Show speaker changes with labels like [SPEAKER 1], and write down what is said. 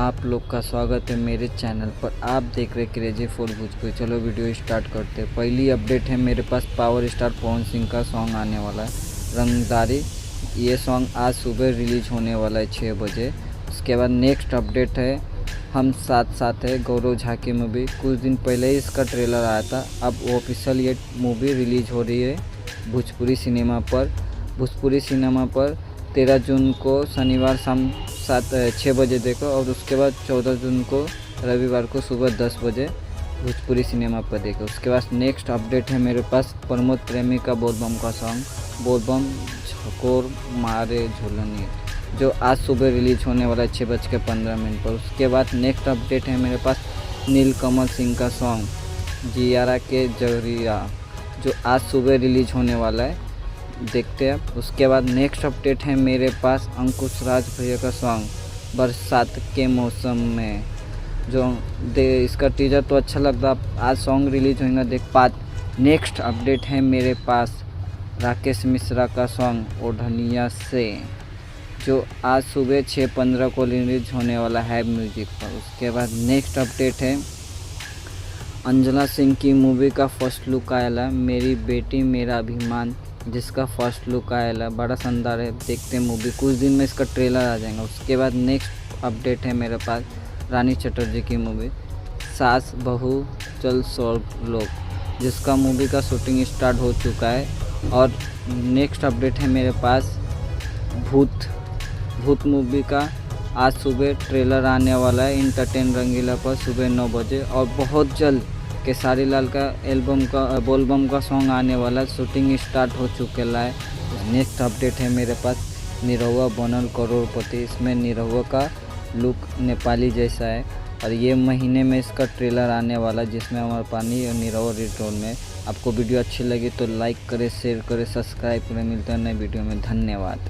[SPEAKER 1] आप लोग का स्वागत है मेरे चैनल पर। आप देख रहे क्रेजी फॉर भोजपुरी। चलो वीडियो स्टार्ट करते हैं। पहली अपडेट है, मेरे पास पावर स्टार पवन सिंह का सॉन्ग आने वाला है रंगदारी। ये सॉन्ग आज सुबह रिलीज होने वाला है 6 बजे। उसके बाद नेक्स्ट अपडेट है हम साथ साथ है गौरव झा की मूवी। कुछ दिन पहले ही इसका ट्रेलर आया था, अब ऑफिशियल ये मूवी रिलीज हो रही है भोजपुरी सिनेमा पर 13 जून को शनिवार शाम 6 बजे देखो, और उसके बाद 14 जून को रविवार को सुबह 10 बजे भोजपुरी सिनेमा पर देखो। उसके बाद नेक्स्ट अपडेट है मेरे पास प्रमोद प्रेमी का बोलबम का सॉन्ग बोलबम झकोर मारे झोलनी, जो आज सुबह रिलीज होने वाला है 6:15 पर। उसके बाद नेक्स्ट अपडेट है मेरे पास नीलकमल सिंह का सॉन्ग जियारा के जरिया, जो आज सुबह रिलीज होने वाला है, देखते हैं। उसके बाद नेक्स्ट अपडेट है मेरे पास अंकुश राज भैया का सॉन्ग बरसात के मौसम में, जो इसका टीजर तो अच्छा लगता, आज सॉन्ग रिलीज होगा देख पात। नेक्स्ट अपडेट है मेरे पास राकेश मिश्रा का सॉन्ग ओढ़निया से, जो आज सुबह 6:15 को रिलीज होने वाला है म्यूजिक पर। उसके बाद नेक्स्ट अपडेट है अंजना सिंह की मूवी का फर्स्ट लुक आया मेरी बेटी मेरा अभिमान, जिसका फर्स्ट लुक आया बड़ा शानदार है। देखते हैं मूवी, कुछ दिन में इसका ट्रेलर आ जाएगा। उसके बाद नेक्स्ट अपडेट है मेरे पास रानी चटर्जी की मूवी सास बहू चल स्वर्ग लोक, जिसका मूवी का शूटिंग स्टार्ट हो चुका है। और नेक्स्ट अपडेट है मेरे पास भूत मूवी का आज सुबह ट्रेलर आने वाला है इंटरटेन रंगीला पर सुबह 9 बजे। और बहुत जल्द केसारी लाल का बोलबम का सॉन्ग आने वाला, शूटिंग स्टार्ट हो चुका है। नेक्स्ट अपडेट है मेरे पास निरहुआ बनल करोड़पति, इसमें निरहुआ का लुक नेपाली जैसा है, और ये महीने में इसका ट्रेलर आने वाला, जिसमें अमर पानी और निरहुआ रिटर्न में। आपको वीडियो अच्छी लगी तो लाइक करें, शेयर करें, सब्सक्राइब करें। मिलते हैं नए वीडियो में। धन्यवाद।